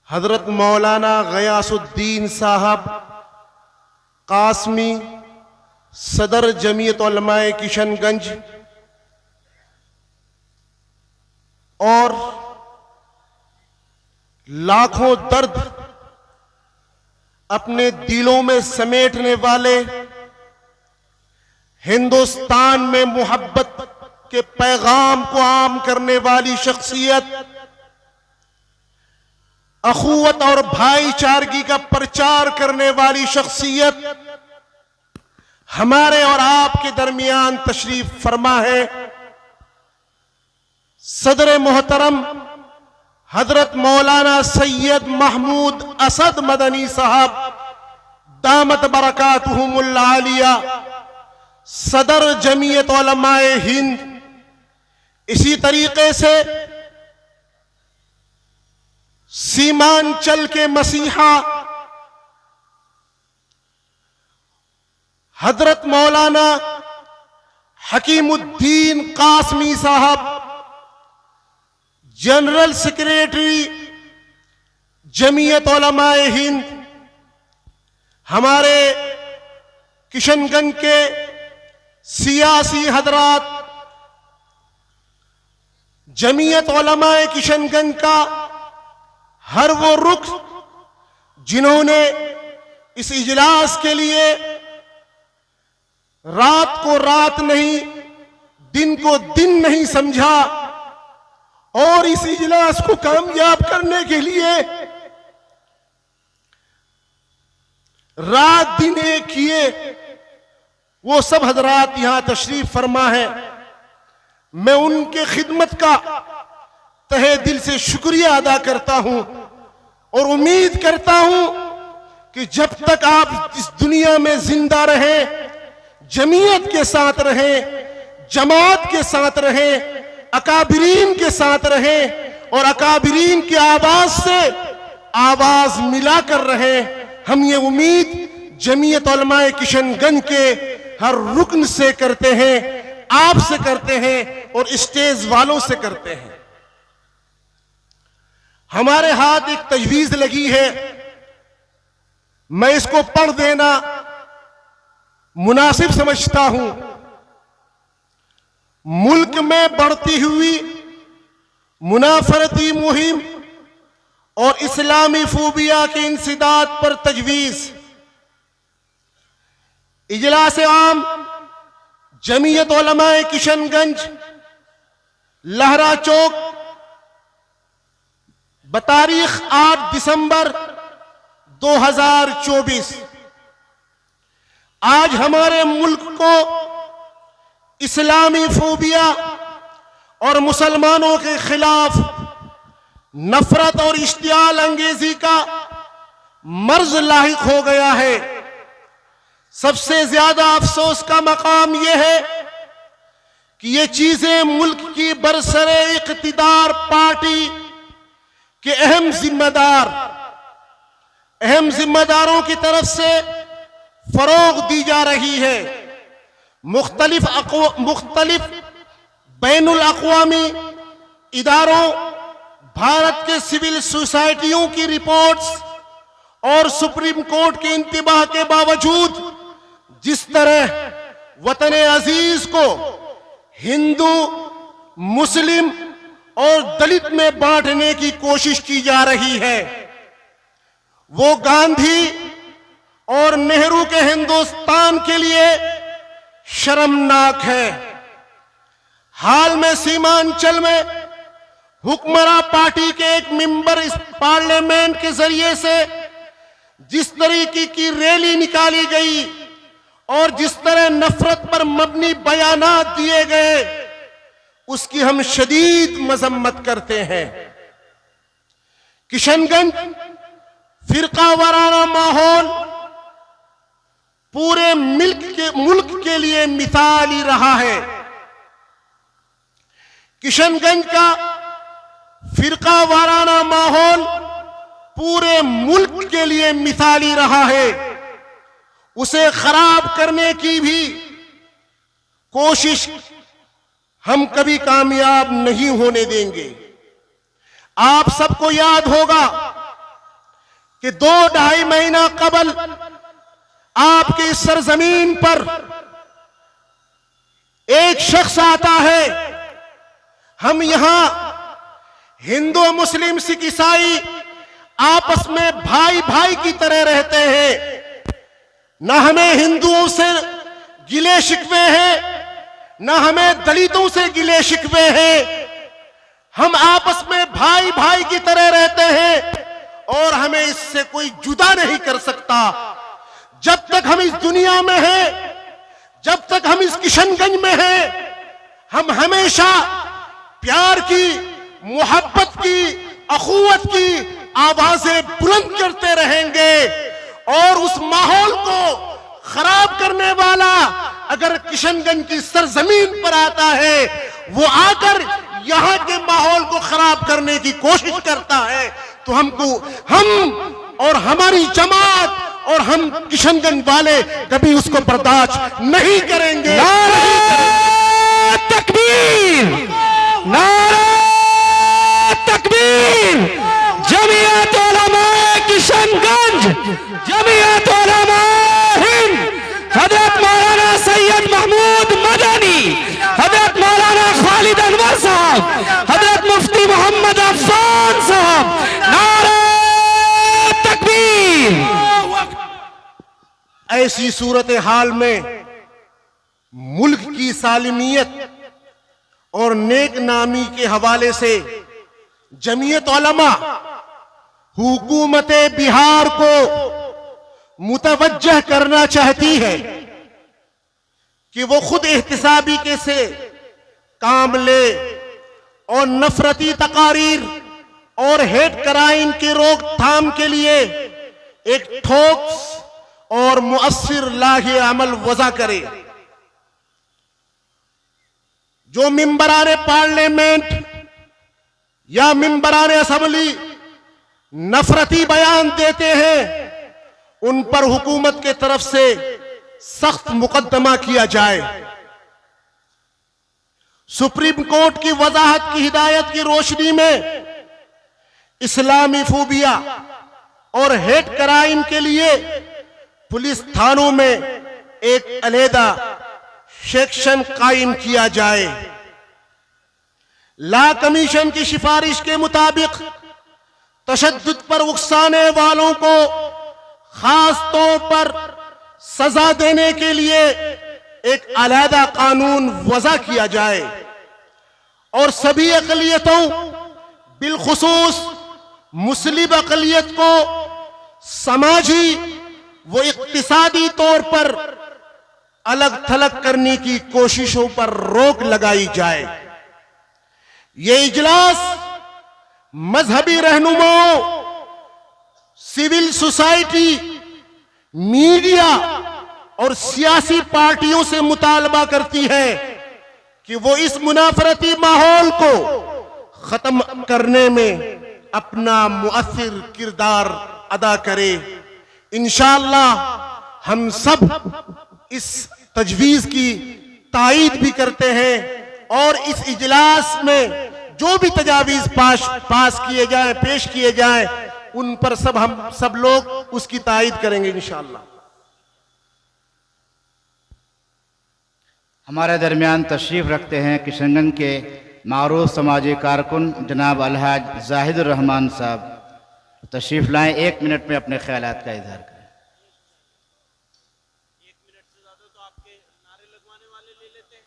हजरत मौलाना गयासुद्दीन साहब कासमी, सदर जमीयत उलमाए किशनगंज, और लाखों दर्द अपने दिलों में समेटने वाले, हिंदुस्तान में मोहब्बत के पैगाम को आम करने वाली शख्सियत, अखुवत और भाईचारगी का प्रचार करने वाली शख्सियत हमारे और आपके दरमियान तशरीफ फरमा है। सदर मोहतरम हजरत मौलाना सैयद महमूद असद मदनी साहब दामत बरकातुहुमुल आलिया, सदर जमीयत उलमाए हिंद। इसी तरीके से सीमांचल के मसीहा हजरत मौलाना हकीमुद्दीन कासमी साहब, जनरल सेक्रेटरी जमीयत उलमाए हिंद। हमारे किशनगंज के सियासी हजरात, जमीयत उलमाए किशनगंज का हर वो रुख जिन्होंने इस इजलास के लिए रात को रात नहीं, दिन को दिन नहीं समझा और इस इजलास को कामयाब करने के लिए रात दिन एक किए, वो सब हजरात यहां तशरीफ फरमा है। मैं उनके खिदमत का तहे दिल से शुक्रिया अदा करता हूं और उम्मीद करता हूं कि जब तक आप इस दुनिया में जिंदा रहें, जमीयत के साथ रहें, जमात के साथ रहें, अकाबिरीन के साथ रहें और अकाबिरीन की आवाज से आवाज मिलाकर रहें। हम ये उम्मीद जमीयत उलमाए किशनगंज के हर रुकन से करते हैं, आपसे करते हैं और स्टेज वालों से करते हैं। हमारे हाथ एक तजवीज लगी है, मैं इसको पढ़ देना मुनासिब समझता हूं। मुल्क में बढ़ती हुई मुनाफरती मुहिम और इस्लामी फोबिया के इंसिदाद पर तजवीज। इजलास आम जमीयत उलमाए किशनगंज, लहरा चौक, बतारीख 8 दिसंबर 2024। आज हमारे मुल्क को इस्लामी फोबिया और मुसलमानों के खिलाफ नफरत और इश्तियाल अंगेजी का मर्ज लाहिक हो गया है। सबसे ज्यादा अफसोस का मकाम यह है कि ये चीजें मुल्क की बरसरे इख्तिदार पार्टी के अहम जिम्मेदारों की तरफ से फरोग दी जा रही है। मुख्तलिफ बैनुल अक़वामी इदारों, भारत के सिविल सोसाइटियों की रिपोर्ट्स और सुप्रीम कोर्ट के इंतबाह के बावजूद जिस तरह वतन अजीज को हिंदू, मुस्लिम और दलित में बांटने की कोशिश की जा रही है, वो गांधी और नेहरू के हिंदुस्तान के लिए शर्मनाक है। हाल में सीमांचल में हुक्मरान पार्टी के एक मेंबर इस पार्लियामेंट के जरिए से जिस तरीके की रैली निकाली गई और जिस तरह नफरत पर मबनी बयानात दिए गए, उसकी हम शदीद मजम्मत करते हैं। किशनगंज फिरका वाराना माहौल पूरे मुल्क के लिए मिसाली रहा है। किशनगंज का फिरका वाराना माहौल पूरे मुल्क के लिए मिसाली रहा है। उसे खराब करने की भी कोशिश हम कभी कामयाब नहीं होने देंगे। आप सबको याद होगा कि 2-2.5 महीना कबल आपकी इस सरजमीन पर एक शख्स आता है। हम यहां हिंदू, मुस्लिम, सिख, ईसाई आपस में भाई भाई की तरह रहते हैं। न हमें हिंदुओं से गिले शिकवे हैं, न हमें दलितों से गिले शिकवे हैं। हम आपस में भाई भाई की तरह रहते हैं और हमें इससे कोई जुदा नहीं कर सकता। जब तक हम इस दुनिया में हैं, जब तक हम इस किशनगंज में हैं, हम हमेशा प्यार की, मोहब्बत की, अखुवत की आवाजें बुलंद करते रहेंगे। और उस माहौल को खराब करने वाला अगर किशनगंज की सरजमीन पर आता है, वो आकर यहां के माहौल को खराब करने की कोशिश करता है, तो हम और हमारी जमात और हम किशनगंज वाले कभी उसको बर्दाश्त नहीं करेंगे। नारे तकबीर, नारे तकबीर। जमीयत उलमा किशनगंज, जमीयत उलमा हिंद, हजरत मौलाना सैयद महमूद मदनी, हजरत मौलाना खालिद अनवर साहब, हजरत मुफ्ती मोहम्मद अफसान साहब, नारे तकबीर। ऐसी सूरत हाल में मुल्क की सालिमियत और नेक नामी के हवाले से जमीयत उलमा हुकूमत बिहार को मुतवज्जह करना चाहती है कि वो खुद एहतिसाबी के से काम ले और नफरती तकारीर और हेट क्राइम की रोकथाम के लिए एक ठोस और मुअस्सिर लाहे अमल वज़ा करे। जो मिंबराने पार्लियामेंट या मिंबराने असेंबली नफरती बयान देते हैं, उन पर हुकूमत के तरफ से सख्त मुकदमा किया जाए। सुप्रीम कोर्ट की वजाहत की हिदायत की रोशनी में इस्लामी फोबिया और हेट क्राइम के लिए पुलिस थानों में एक अलहदा सेक्शन कायम किया जाए। लॉ कमीशन की सिफारिश के मुताबिक तशद्दुद पर उकसाने वालों को खास तौर पर सजा देने के लिए एक अलहदा कानून वज़ा किया जाए और सभी अक़लियतों, बिलखुसूस मुस्लिम अक़लियत को समाजी व इक़्तिसादी तौर पर अलग थलग करने की कोशिशों पर रोक लगाई जाए। ये इजलास मजहबी रहनुमाओं, सिविल सोसाइटी, मीडिया और सियासी पार्टियों से मुतालबा करती है कि वो इस मुनाफरती माहौल को खत्म करने में अपना मुअस्सिर किरदार अदा करे। इंशाअल्लाह हम सब इस तजवीज की तायीद भी करते हैं और इस इजलास में जो भी तजावीज पास किए जाएं, पेश किए जाएं, उन पर हम सब लोग उसकी तायीद करेंगे इंशाअल्लाह। हमारे दरमियान तशरीफ़ रखते हैं किशनगंज के मारूफ समाजी कारकुन जनाब अलहाज जाहिदुर रहमान साहब। तशरीफ़ लाएं, 1 मिनट में अपने ख्यालात का इजहार करें। 1 मिनट से ज़्यादा तो आपके नारे लगवाने वाले ले लेते हैं।